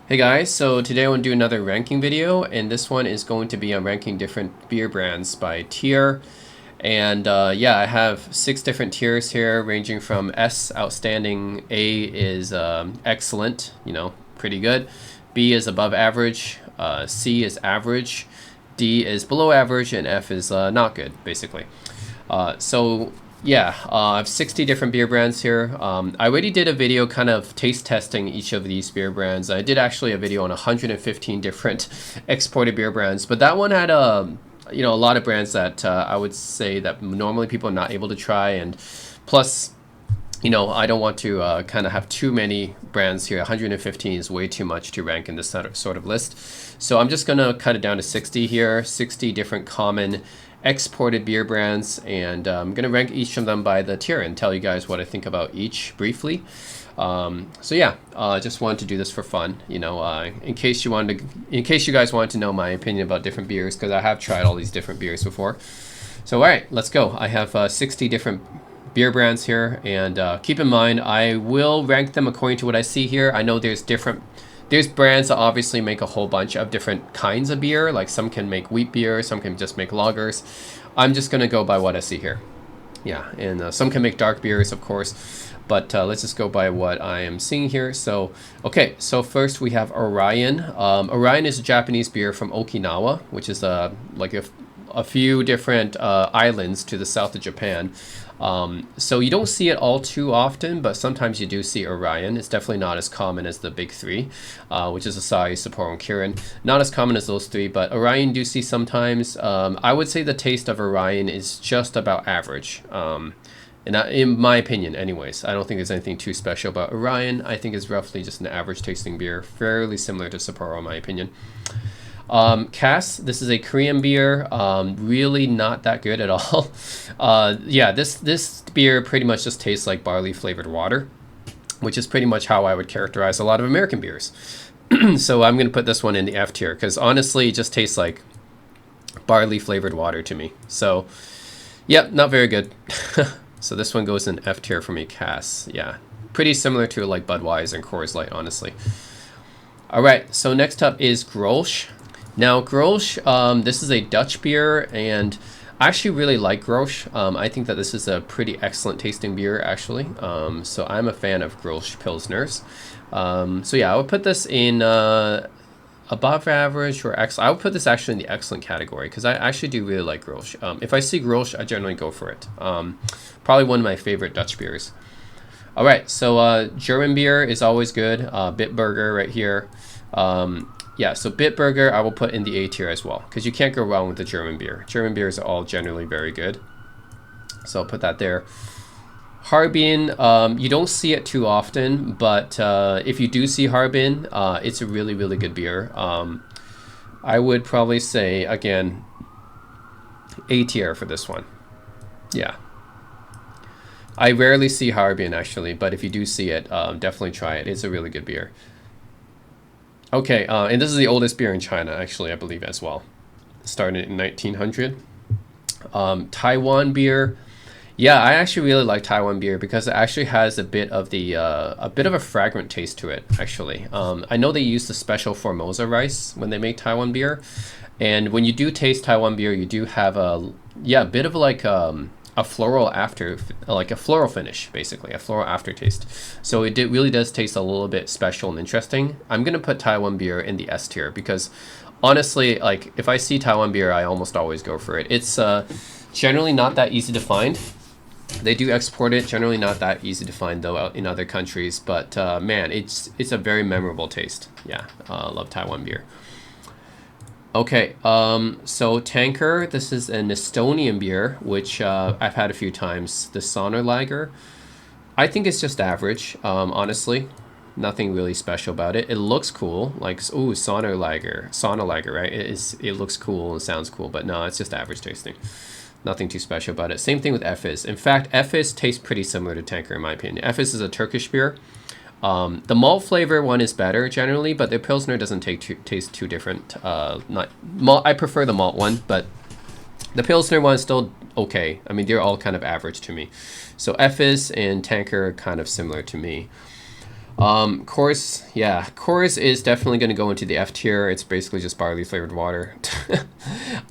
Hey guys, so today I want to do another ranking video, and this one is going to be on ranking different beer brands by tier. And yeah, I have 6 different tiers here, ranging from S, outstanding, A is excellent, pretty good, B is above average, C is average, D is below average, and F is not good, basically. So yeah, I have 60 different beer brands here. I already did a video kind of taste testing each of these beer brands. I did actually a video on 115 different exported beer brands, but that one had a lot of brands that I would say that normally people are not able to try, and plus, I don't want to kind of have too many brands here. 115 is way too much to rank in this sort of list. So I'm just going to cut it down to 60 here, 60 different common exported beer brands, and I'm going to rank each of them by the tier and tell you guys what I think about each briefly. So yeah, just wanted to do this for fun, in case you guys wanted to know my opinion about different beers, because I have tried all these different beers before. So all right, let's go. I have 60 different beer brands here, and keep in mind I will rank them according to what I see here. I know there's brands that obviously make a whole bunch of different kinds of beer, like some can make wheat beer, some can just make lagers. I'm just gonna go by what I see here. Yeah, and some can make dark beers, of course, but let's just go by what I am seeing here. So okay, so first we have Orion. Orion is a Japanese beer from Okinawa, which is like a few different islands to the south of Japan. So you don't see it all too often, but sometimes you do see Orion. It's definitely not as common as the big three, which is Asahi, Sapporo, and Kirin. Not as common as those three, but Orion do see sometimes. I would say the taste of Orion is just about average. In my opinion, anyways. I don't think there's anything too special about Orion. I think it's roughly just an average tasting beer, fairly similar to Sapporo in my opinion. Cass, this is a Korean beer, really not that good at all. Yeah, this beer pretty much just tastes like barley flavored water, which is pretty much how I would characterize a lot of American beers. So I'm going to put this one in the F tier, because honestly it just tastes like barley flavored water to me. So yep, not very good. So this one goes in F tier for me, Cass. Yeah, pretty similar to like Budweiser and Coors Light, honestly. All right, so next up is Grolsch. Now, Grolsch, this is a Dutch beer, and I actually really like Grolsch. I think that this is a pretty excellent tasting beer, actually. So I'm a fan of Grolsch Pilsners. So yeah, I would put this in above average or excellent. I would put this actually in the excellent category, because I actually do really like Grolsch. If I see Grolsch, I generally go for it. Probably one of my favorite Dutch beers. All right, so German beer is always good. Bitburger right here. Yeah, so Bitburger I will put in the A tier as well, because you can't go wrong with the German beer. German beers are all generally very good. So I'll put that there. Harbin, you don't see it too often, but if you do see Harbin, it's a really, really good beer. I would probably say, again, A tier for this one. Yeah. I rarely see Harbin, actually, but if you do see it, definitely try it. It's a really good beer. Okay, and this is the oldest beer in China, actually, I believe, as well. Started in 1900. Taiwan beer. Yeah, I actually really like Taiwan beer, because it actually has a bit of a fragrant taste to it, actually. I know they use the special Formosa rice when they make Taiwan beer, and when you do taste Taiwan beer, you do have a bit of like a floral finish, basically a floral aftertaste. So it really does taste a little bit special and interesting. I'm gonna put Taiwan beer in the S tier, because honestly, like, if I see Taiwan beer, I almost always go for it. It's generally not that easy to find. They do export it, generally not that easy to find though out in other countries, but man, it's a very memorable taste. Yeah, love Taiwan beer. Okay, so Tanker, this is an Estonian beer, which I've had a few times, the Sonderlager. I think it's just average, honestly. Nothing really special about it. It looks cool, like, ooh, Sonderlager, right? It looks cool and sounds cool, but no, it's just average tasting. Nothing too special about it. Same thing with Efes. In fact, Efes tastes pretty similar to Tanker, in my opinion. Efes is a Turkish beer. The malt flavor one is better generally, but the Pilsner doesn't taste too different. I prefer the malt one, but the Pilsner one is still okay. I mean, they're all kind of average to me. So Efes and Tanker are kind of similar to me. Coors, yeah, Coors is definitely going to go into the F tier. It's basically just barley flavored water.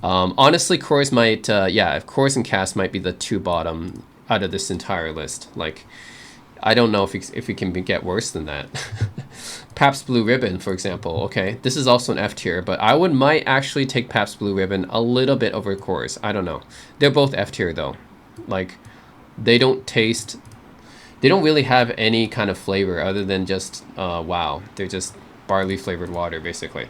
Honestly, Coors might, yeah, Coors and Cass might be the two bottom out of this entire list. Like, I don't know if we can get worse than that. Pabst Blue Ribbon, for example. Okay, this is also an F tier, but I might actually take Pabst Blue Ribbon a little bit over Coors. I don't know. They're both F tier though. Like, they don't taste. They don't really have any kind of flavor other than just wow. They're just barley flavored water basically.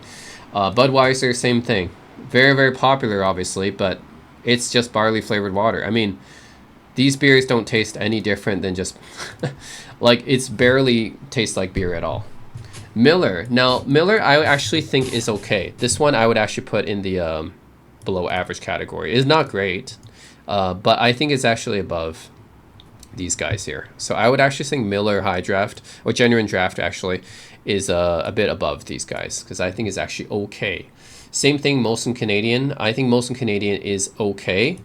Budweiser, same thing. Very, very popular, obviously, but it's just barley flavored water. I mean, these beers don't taste any different than just like it's barely tastes like beer at all. Miller. Now, Miller I actually think is okay. This one I would actually put in the below average category. It's not great, but I think it's actually above these guys here. So I would actually think Miller High Draft, or Genuine Draft actually, is a bit above these guys, because I think it's actually okay. Same thing, Molson Canadian. I think Molson Canadian is okay.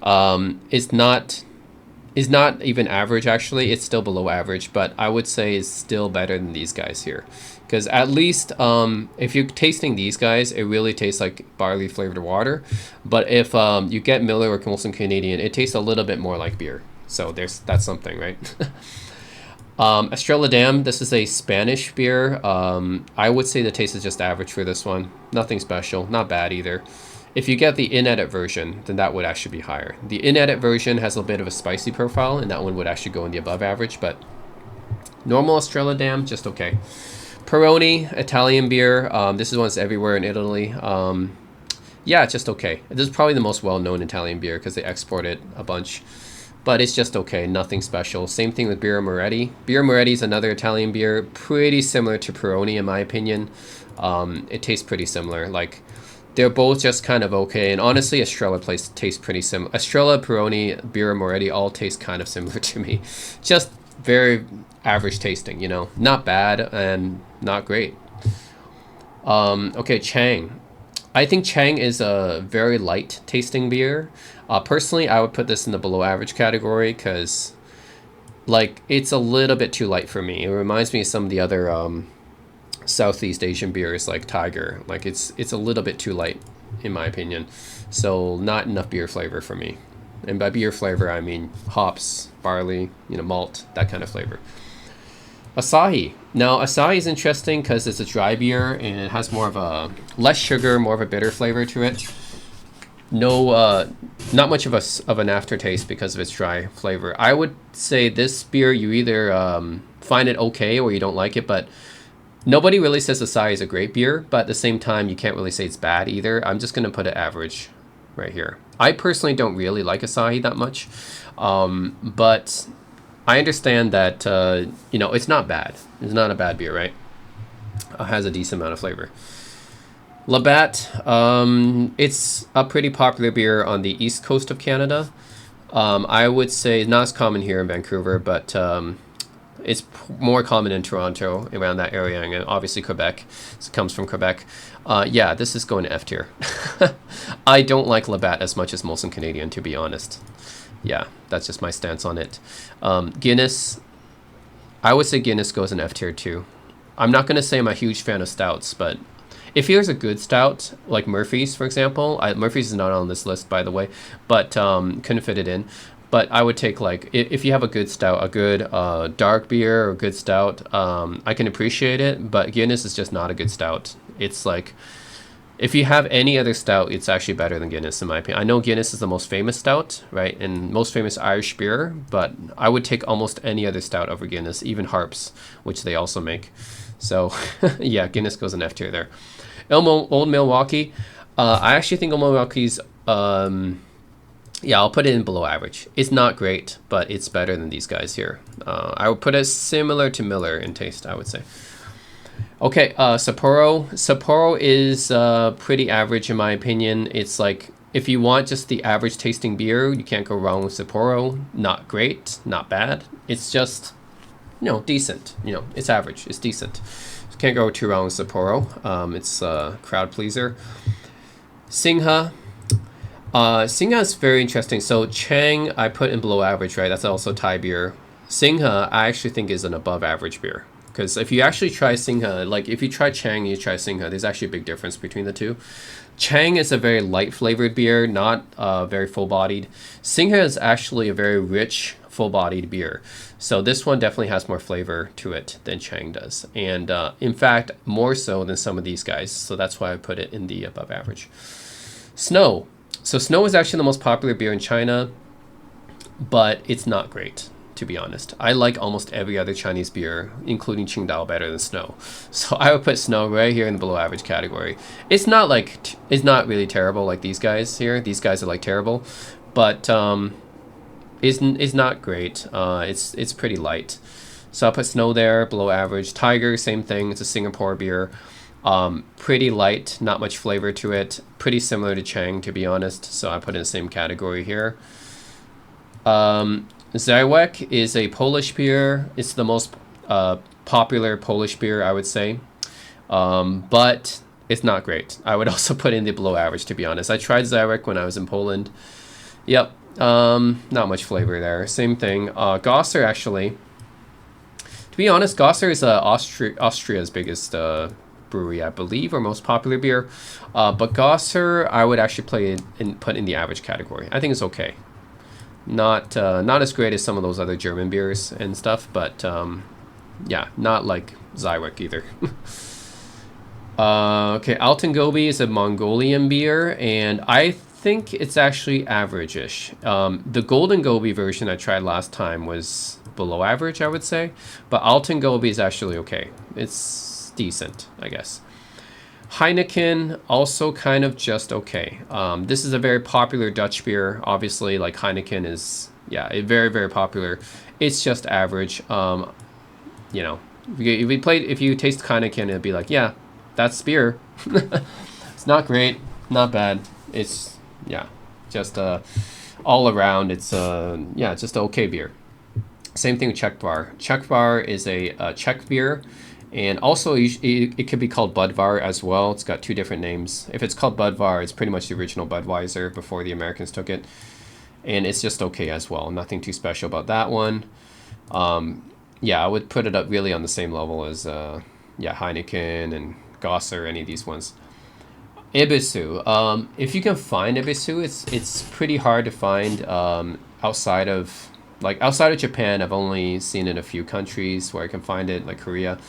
It's not even average actually. It's still below average, but I would say it's still better than these guys here. Because at least if you're tasting these guys, it really tastes like barley flavored water. But if you get Miller or Molson Canadian, it tastes a little bit more like beer. So that's something, right? Estrella Damm, this is a Spanish beer. I would say the taste is just average for this one. Nothing special, not bad either. If you get the in-edit version, then that would actually be higher. The in-edit version has a bit of a spicy profile, and that one would actually go in the above average, but normal Estrella Damm, just okay. Peroni, Italian beer. This is one that's everywhere in Italy. Yeah, just okay. This is probably the most well-known Italian beer because they export it a bunch. But it's just okay, nothing special. Same thing with Birra Moretti. Birra Moretti is another Italian beer, pretty similar to Peroni in my opinion. It tastes pretty similar. Like, they're both just kind of okay. And honestly, Estrella tastes pretty similar. Estrella, Peroni, Birra Moretti all taste kind of similar to me. Just very average tasting, you know. Not bad and not great. Okay, Chang. I think Chang is a very light tasting beer. Personally, I would put this in the below average category because, like, it's a little bit too light for me. It reminds me of some of the other Southeast Asian beers like Tiger. Like, it's a little bit too light, in my opinion. So not enough beer flavor for me. And by beer flavor, I mean hops, barley, you know, malt, that kind of flavor. Asahi. Now, Asahi is interesting because it's a dry beer and it has more of a less sugar, more of a bitter flavor to it. No, not much of an aftertaste because of its dry flavor. I would say this beer, you either find it okay or you don't like it, but nobody really says Asahi is a great beer, but at the same time, you can't really say it's bad either. I'm just going to put it average right here. I personally don't really like Asahi that much, but I understand that, you know, it's not bad. It's not a bad beer, right? It has a decent amount of flavor. Labatt, it's a pretty popular beer on the east coast of Canada. I would say not as common here in Vancouver, but it's more common in Toronto, around that area, and obviously Quebec. It comes from Quebec. Yeah, this is going to F tier. I don't like Labatt as much as Molson Canadian, to be honest. Yeah, that's just my stance on it. Guinness, I would say Guinness goes in F tier too. I'm not going to say I'm a huge fan of stouts, but if here's a good stout, like Murphy's, for example, Murphy's is not on this list, by the way, but couldn't fit it in. But I would take, like, if you have a good stout, a good dark beer or a good stout, I can appreciate it, but Guinness is just not a good stout. It's like, if you have any other stout, it's actually better than Guinness, in my opinion. I know Guinness is the most famous stout, right, and most famous Irish beer, but I would take almost any other stout over Guinness, even Harps, which they also make. So, yeah, Guinness goes in F tier there. Old Milwaukee. I actually think Old Milwaukee's, yeah, I'll put it in below average. It's not great, but it's better than these guys here. I would put it similar to Miller in taste, I would say. Okay, Sapporo. Sapporo is pretty average in my opinion. It's like, if you want just the average tasting beer, you can't go wrong with Sapporo. Not great, not bad. It's just, you know, decent. You know, it's average. It's decent. Can't go too wrong with Sapporo. It's a crowd pleaser. Singha. Singha is very interesting. So Chang, I put in below average, right? That's also Thai beer. Singha, I actually think is an above average beer. because if you actually try Singha, like if you try Chang and you try Singha, there's actually a big difference between the two. Chang is a very light flavored beer, not very full bodied. Singha is actually a very rich, full bodied beer. So this one definitely has more flavor to it than Chang does. And in fact, more so than some of these guys. So that's why I put it in the above average. Snow. So Snow is actually the most popular beer in China, but it's not great, to be honest. I like almost every other Chinese beer, including Qingdao, better than Snow. So I would put Snow right here in the below average category. It's not like, it's not really terrible like these guys here. These guys are like terrible, but is not great. It's pretty light. So I'll put Snow there, below average. Tiger, same thing. It's a Singapore beer. Pretty light, not much flavor to it. Pretty similar to Chang, to be honest. So I put in the same category here. Zywek is a Polish beer. It's the most popular Polish beer, I would say. But it's not great. I would also put in the below average, to be honest. I tried Zywek when I was in Poland. Yep. Not much flavor there. Same thing. Gosser, actually. To be honest, Gosser is Austria's biggest brewery, I believe, or most popular beer. But Gosser, I would actually put in the average category. I think it's okay. Not as great as some of those other German beers and stuff, but yeah, not like Zywek either. Okay, Alten Gobi is a Mongolian beer, and I think it's actually average-ish. The Golden Gobi version I tried last time was below average, I would say, but Alten Gobi is actually okay. It's decent, I guess. Heineken, also kind of just okay. This is a very popular Dutch beer. Obviously, like Heineken is, yeah, very, very popular. It's just average. You know, if you taste Heineken, it'd be like, yeah, that's beer. It's not great, not bad. It's, yeah, just all around, it's, yeah, just an okay beer. Same thing with Czech Bar. Czech Bar is a Czech beer. And also, it could be called Budvar as well. It's got two different names. If it's called Budvar, it's pretty much the original Budweiser before the Americans took it. And it's just okay as well. Nothing too special about that one. Yeah, I would put it up really on the same level as yeah, Heineken and Gosser, any of these ones. Ebisu. If you can find Ebisu, it's pretty hard to find outside of Japan. I've only seen it in a few countries where I can find it, like Korea.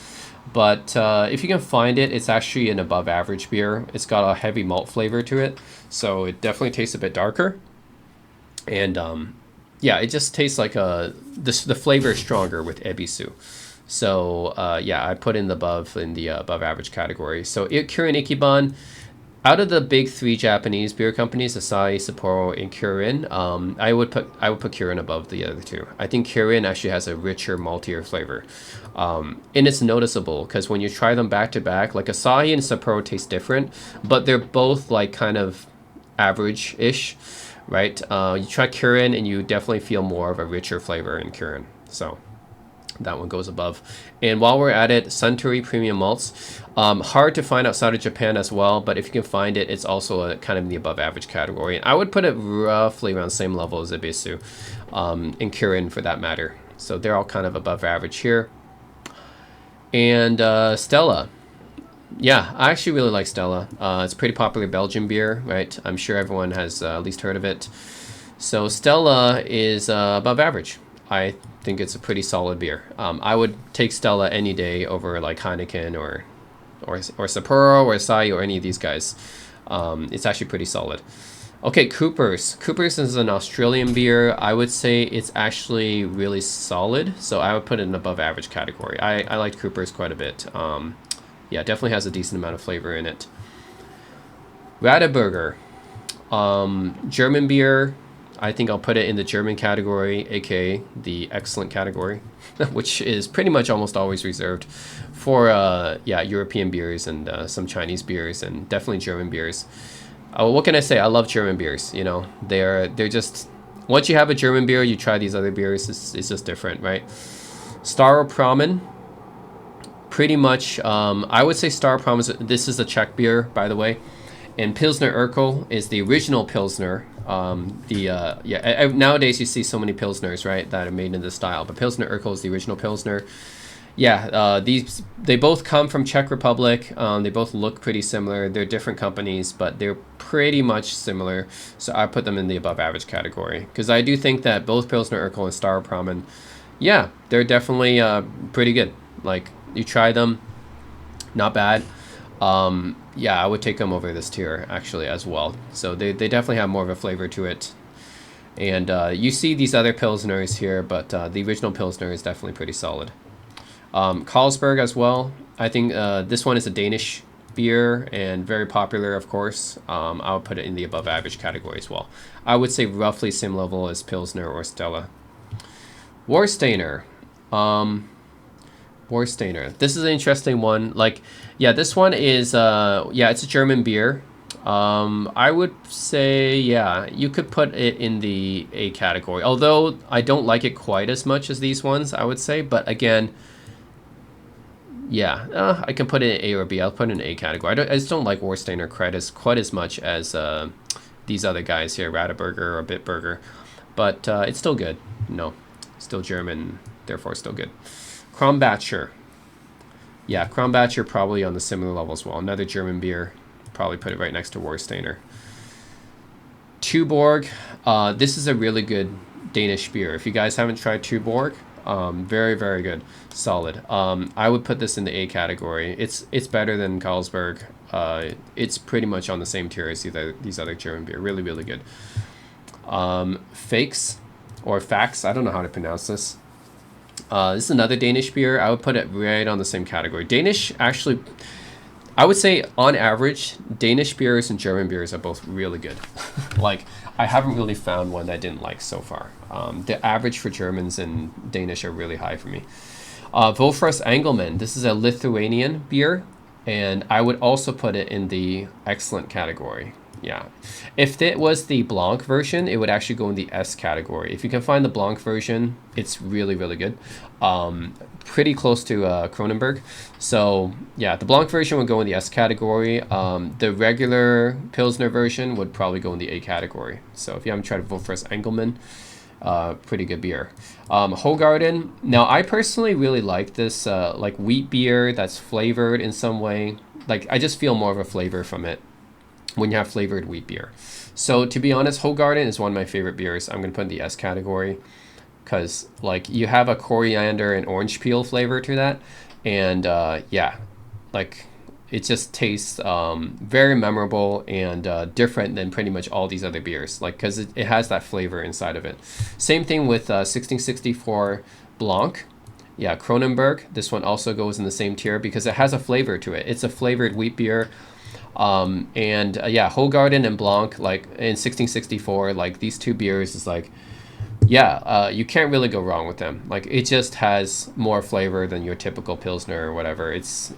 But if you can find it, it's actually an above average beer. It's got a heavy malt flavor to it, so it definitely tastes a bit darker. And yeah, it just tastes like the flavor is stronger with Ebisu. So yeah, I put in the above average category. So Kirin Ichiban, out of the big three Japanese beer companies, Asahi, Sapporo, and Kirin, I would put Kirin above the other two. I think Kirin actually has a richer, maltier flavor, and it's noticeable because when you try them back to back, like Asahi and Sapporo taste different, but they're both like kind of average-ish, right? You try Kirin and you definitely feel more of a richer flavor in Kirin. So that one goes above. And while we're at it, Suntory Premium Malts. Hard to find outside of Japan as well, but if you can find it, it's also kind of in the above average category. And I would put it roughly around the same level as Ebisu and Kirin for that matter. So they're all kind of above average here. And Stella. Yeah, I actually really like Stella. It's a pretty popular Belgian beer, right? I'm sure everyone has at least heard of it. So Stella is above average. I think it's a pretty solid beer. I would take Stella any day over like Heineken or Sapporo or Asahi or any of these guys. It's actually pretty solid. Okay, Coopers. Coopers is an Australian beer. I would say it's actually really solid, so I would put it in above average category. I liked Coopers quite a bit. Yeah, definitely has a decent amount of flavor in it. Radeberger. German beer. I think I'll put it in the German category, aka the excellent category, which is pretty much almost always reserved for yeah, European beers and some Chinese beers and definitely German beers. What can I say? I love German beers. You know, they're just, once you have a German beer, you try these other beers. It's just different, right? Staropramen. Pretty much, I would say Staropramen. This is a Czech beer, by the way. And Pilsner Urquell is the original Pilsner. Yeah, nowadays you see so many Pilsners, right, that are made in this style. But Pilsner Urquell is the original Pilsner. Yeah, they both come from Czech Republic. They both look pretty similar. They're different companies, but they're pretty much similar. So I put them in the above average category because I do think that both Pilsner Urquell and Staropramen, yeah, they're definitely pretty good. Like you try them, not bad. Yeah, I would take them over this tier actually as well. So they definitely have more of a flavor to it. And you see these other Pilsners here, but the original Pilsner is definitely pretty solid. Carlsberg as well. I think this one is a Danish beer and very popular, of course. I would put it in the above average category as well. I would say roughly same level as Pilsner or Stella. Warsteiner. Warsteiner. This is an interesting one. Like, yeah, this one is, yeah, it's a German beer. I would say, yeah, you could put it in the A category. Although I don't like it quite as much as these ones, I would say. But again, yeah, I can put it in A or B. I'll put it in A category. I just don't like Warsteiner quite as much as these other guys here, Radaburger or Bitburger. But it's still good. No, still German, therefore still good. Krombacher. Yeah, Krombacher probably on the similar level as well. Another German beer. Probably put it right next to Warsteiner. Tuborg. This is a really good Danish beer. If you guys haven't tried Tuborg, very, very good. Solid. I would put this in the A category. It's better than Carlsberg. It's pretty much on the same tier as these other German beer. Really, really good. Fakes or Fax. I don't know how to pronounce this. This is another Danish beer. I would put it right on the same category. Danish, actually, I would say on average, Danish beers and German beers are both really good. Like, I haven't really found one that I didn't like so far. The average for Germans and Danish are really high for me. Wolfras Engelmann. This is a Lithuanian beer, and I would also put it in the excellent category. Yeah. If it was the Blanc version, it would actually go in the S category. If you can find the Blanc version, it's really, really good. Pretty close to Kronenberg. So, yeah, the Blanc version would go in the S category. The regular Pilsner version would probably go in the A category. So, if you haven't tried Wolfras Engelmann, pretty good beer. Hoegaarden. Now, I personally really like this like wheat beer that's flavored in some way. Like, I just feel more of a flavor from it when you have flavored wheat beer. So to be honest, Hoegaarden is one of my favorite beers. I'm going to put in the S category because like you have a coriander and orange peel flavor to that. And yeah, like it just tastes very memorable and different than pretty much all these other beers. Like because it has that flavor inside of it. Same thing with 1664 Blanc. Yeah, Kronenberg. This one also goes in the same tier because it has a flavor to it. It's a flavored wheat beer. Yeah, Hoegaarden and Blanc, like in 1664, like these two beers is like, yeah, you can't really go wrong with them. Like it just has more flavor than your typical Pilsner or whatever. It's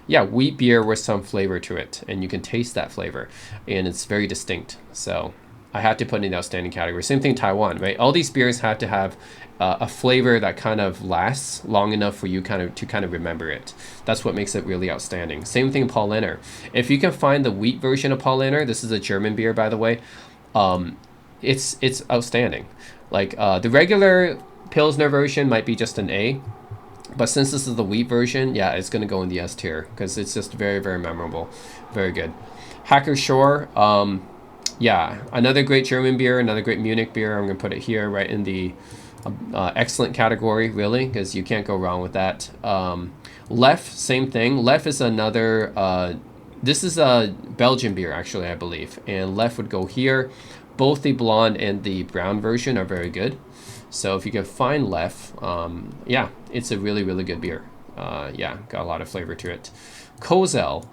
yeah, wheat beer with some flavor to it, and you can taste that flavor, and it's very distinct. So I had to put in the outstanding category. Same thing Taiwan, right? All these beers have to have a flavor that kind of lasts long enough for you to remember it. That's what makes it really outstanding. Same thing Paulaner. If you can find the wheat version of Paulaner, this is a German beer by the way, it's outstanding. Like the regular Pilsner version might be just an A, but since this is the wheat version, yeah, it's going to go in the S tier because it's just very, very memorable. Very good. Hacker Shore. Yeah, another great German beer, another great Munich beer. I'm going to put it here right in the excellent category, really, because you can't go wrong with that. Lef, same thing. Lef is another, this is a Belgian beer, actually, I believe. And Lef would go here. Both the blonde and the brown version are very good. So if you can find Lef, yeah, it's a really, really good beer. Yeah, got a lot of flavor to it. Kozel.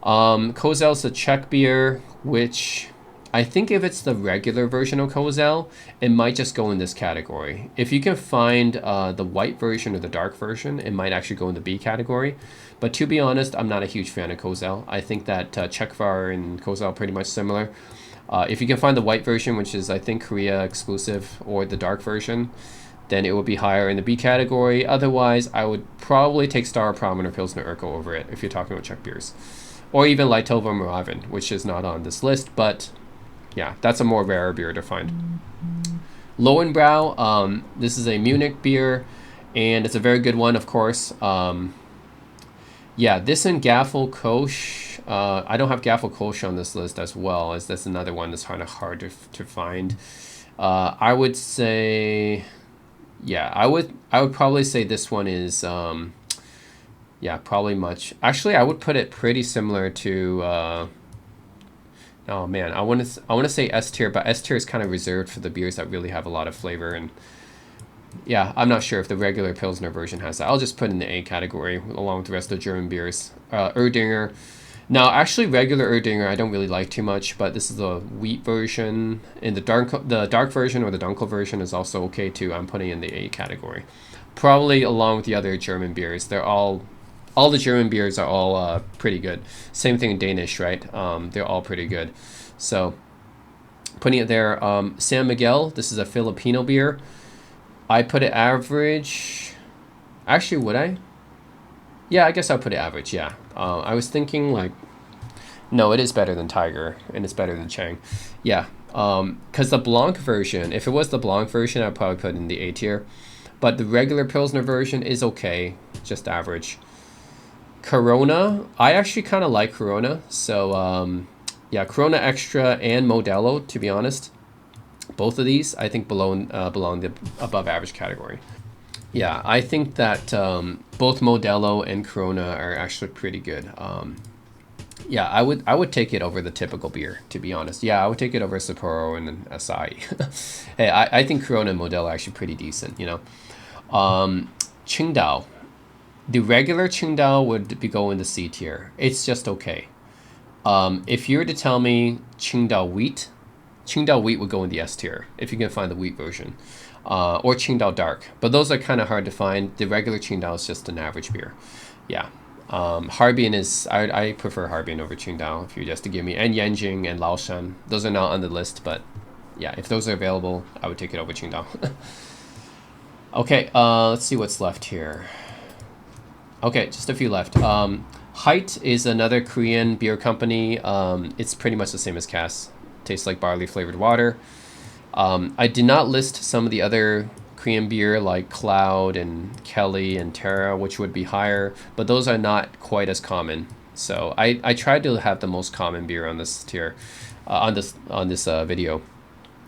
Kozel is a Czech beer, which I think if it's the regular version of Kozel, it might just go in this category. If you can find the white version or the dark version, it might actually go in the B category. But to be honest, I'm not a huge fan of Kozel. I think that Czechvar and Kozel are pretty much similar. If you can find the white version, which is I think Korea exclusive, or the dark version, then it would be higher in the B category. Otherwise, I would probably take Staropramen or Pilsner Urquell over it if you're talking about Czech beers. Or even Lightovo Moravin, which is not on this list, but yeah, that's a more rare beer to find. Lowenbrau, this is a Munich beer, and it's a very good one, of course. Yeah, this and Gaffel Kosh. I don't have Gaffel Kosh on this list as well, as that's another one that's kind of hard to find. I would say, yeah, I would probably say this one is, yeah, probably much. Actually, I would put it pretty similar to. Oh man, I want to say S tier, but S tier is kind of reserved for the beers that really have a lot of flavor. And yeah, I'm not sure if the regular Pilsner version has that. I'll just put in the A category along with the rest of the German beers. Erdinger. Now, actually, regular Erdinger I don't really like too much, but this is the wheat version. And the dark version or the Dunkel version is also okay too. I'm putting in the A category, probably along with the other German beers. They're all the German beers are all pretty good. Same thing in Danish, right? They're all pretty good. So putting it there. San Miguel. This is a Filipino beer. I put it average. Actually, would I? Yeah, I guess I'll put it average. Yeah. I was thinking like, no, it is better than Tiger and it's better than Chang. Yeah. Because the Blanc version, if it was the Blanc version, I'd probably put it in the A tier. But the regular Pilsner version is okay, just average. Corona, I actually kind of like Corona. So yeah, Corona Extra and Modelo, to be honest. Both of these, I think, belong the above average category. Yeah, I think that both Modelo and Corona are actually pretty good. Yeah, I would take it over the typical beer, to be honest. Yeah, I would take it over Sapporo and Asahi. Hey, I think Corona and Modelo are actually pretty decent, you know. Qingdao. The regular Qingdao would be going to C tier. It's just okay. If you were to tell me Qingdao wheat would go in the S tier if you can find the wheat version, or Qingdao dark. But those are kind of hard to find. The regular Qingdao is just an average beer. Yeah. Harbin is, I prefer Harbin over Qingdao if you just to give me, and Yanjing and Laoshan. Those are not on the list, but yeah, if those are available, I would take it over Qingdao. Okay, let's see what's left here. Okay, just a few left. Height is another Korean beer company. It's pretty much the same as Cass. Tastes like barley flavored water. I did not list some of the other Korean beer like Cloud and Kelly and Terra, which would be higher, but those are not quite as common. So I tried to have the most common beer on this tier, on this video,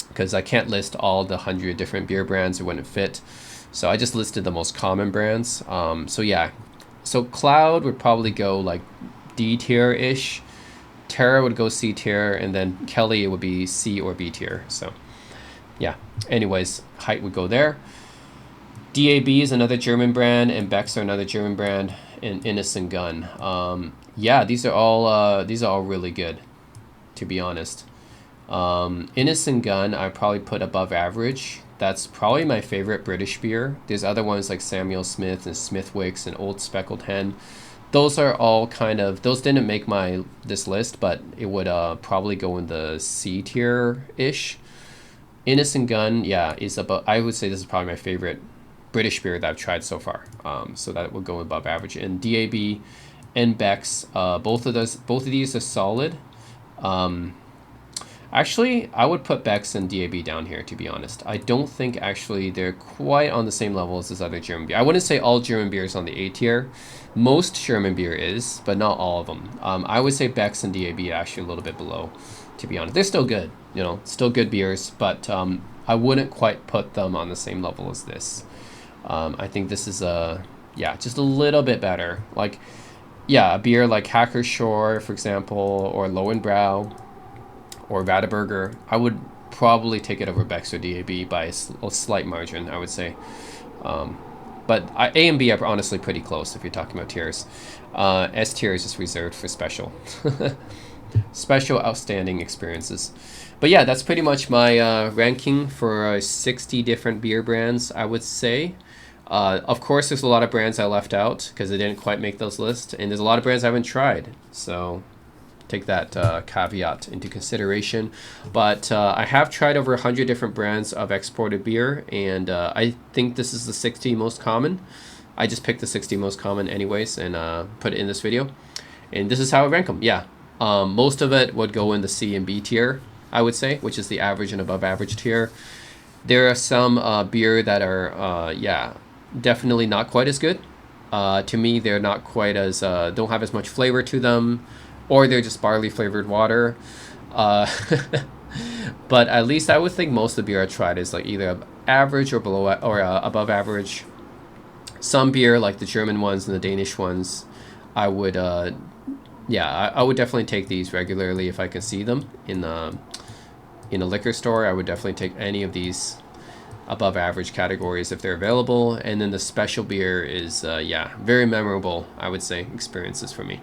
because I can't list all the 100 different beer brands. It wouldn't fit. So I just listed the most common brands. So yeah, so Cloud would probably go like D tier ish. Terra would go C tier, and then Kelly would be C or B tier. So yeah, anyways, Height would go there. DAB is another German brand, and Beck's are another German brand, and Innocent Gun. Yeah, these are all really good, to be honest. Innocent Gun I probably put above average. That's probably my favorite British beer. There's other ones like Samuel Smith and Smithwick's and Old Speckled Hen. Those are all kind of, those didn't make this list, but it would probably go in the C tier ish. Innocent Gun, yeah, is about, I would say this is probably my favorite British beer that I've tried so far. So that would go above average. And DAB and Beck's, both of these are solid. Actually, I would put Beck's and DAB down here, to be honest. I don't think actually they're quite on the same level as this other German beer. I wouldn't say all German beer is on the A tier. Most German beer is, but not all of them. I would say Beck's and DAB are actually a little bit below, to be honest. They're still good, you know, still good beers, but I wouldn't quite put them on the same level as this. I think this is yeah, just a little bit better. Like, yeah, a beer like Hacker Shore, for example, or Lowenbrau, or Wadaburger, I would probably take it over Beck's or DAB by a slight margin, I would say. But A and B are honestly pretty close if you're talking about tiers. S tier is just reserved for special. Special outstanding experiences. But yeah, that's pretty much my ranking for 60 different beer brands, I would say. Of course, there's a lot of brands I left out because they didn't quite make those lists. And there's a lot of brands I haven't tried. So take that caveat into consideration. But I have tried over 100 different brands of exported beer, and I think this is the 60 most common. I just picked the 60 most common anyways and put it in this video. And this is how I rank them. Yeah, most of it would go in the C and B tier, I would say, which is the average and above average tier. There are some beer that are, yeah, definitely not quite as good. To me, they're not quite as don't have as much flavor to them, or they're just barley flavored water. Uh, but at least I would think most of the beer I tried is like either average or below or above average. Some beer like the German ones and the Danish ones, I would yeah, I would definitely take these regularly if I could see them in a liquor store. I would definitely take any of these above average categories if they're available. And then the special beer is yeah, very memorable, I would say, experiences for me.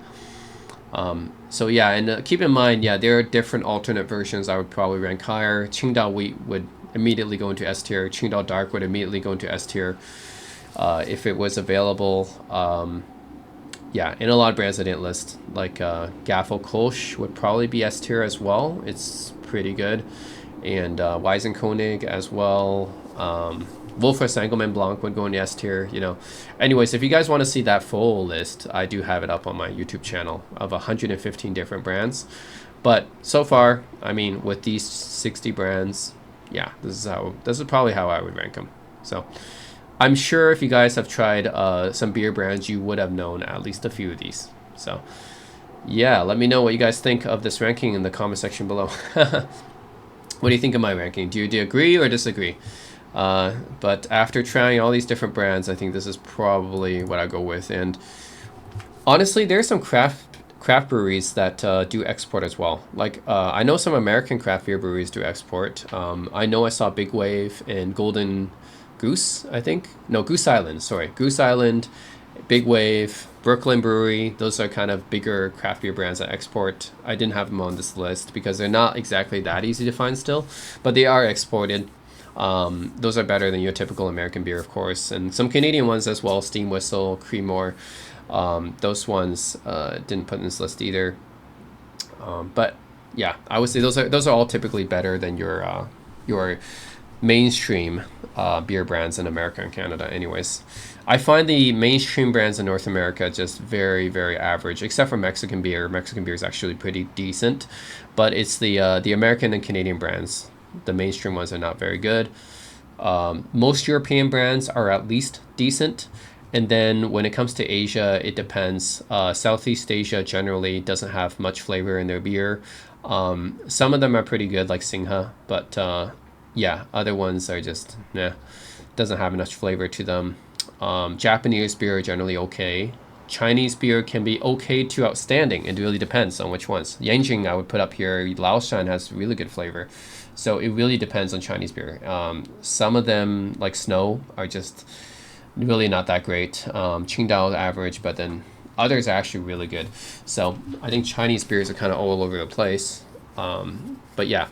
So yeah, and keep in mind, yeah, there are different alternate versions I would probably rank higher. Qingdao Wheat would immediately go into S tier. Qingdao Dark would immediately go into S tier if it was available. Yeah, and a lot of brands I didn't list, like Gaffel Kolsch would probably be S tier as well. It's pretty good. And Weizenkönig as well. Wolfers Engelmann Blanc would go in the S tier, you know. Anyways, if you guys want to see that full list, I do have it up on my YouTube channel of 115 different brands. But so far, I mean, with these 60 brands, yeah, this is probably how I would rank them. So I'm sure if you guys have tried some beer brands, you would have known at least a few of these. So yeah, let me know what you guys think of this ranking in the comment section below. What do you think of my ranking? Do you agree or disagree? But after trying all these different brands, I think this is probably what I go with. And honestly, there's some craft breweries that do export as well. Like I know some American craft beer breweries do export. I know I saw Big Wave and Golden Goose, I think. No, Goose Island, sorry. Goose Island, Big Wave, Brooklyn Brewery. Those are kind of bigger craft beer brands that export. I didn't have them on this list because they're not exactly that easy to find still, but they are exported. Those are better than your typical American beer, of course. And some Canadian ones as well, Steam Whistle, Creemore. Those ones didn't put in this list either. But yeah, I would say those are all typically better than your mainstream beer brands in America and Canada. Anyways, I find the mainstream brands in North America just very, very average, except for Mexican beer. Mexican beer is actually pretty decent, but it's the American and Canadian brands. The mainstream ones are not very good. Most European brands are at least decent. And then when it comes to Asia, it depends. Southeast Asia generally doesn't have much flavor in their beer. Some of them are pretty good, like Singha, but yeah, other ones are just, doesn't have enough flavor to them. Japanese beer are generally okay. Chinese beer can be okay to outstanding. It really depends on which ones. Yanjing I would put up here. Laoshan has really good flavor. So it really depends on Chinese beer. Some of them, like Snow, are just really not that great. Qingdao is average, but then others are actually really good. So I think Chinese beers are kind of all over the place. But yeah,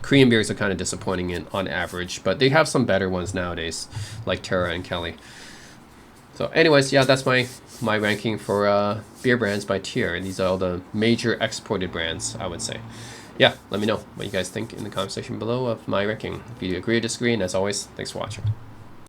Korean beers are kind of disappointing on average, but they have some better ones nowadays, like Terra and Kelly. So anyways, yeah, that's my ranking for beer brands by tier. And these are all the major exported brands, I would say. Yeah, let me know what you guys think in the comment section below of my ranking. If you agree or disagree, and as always, thanks for watching.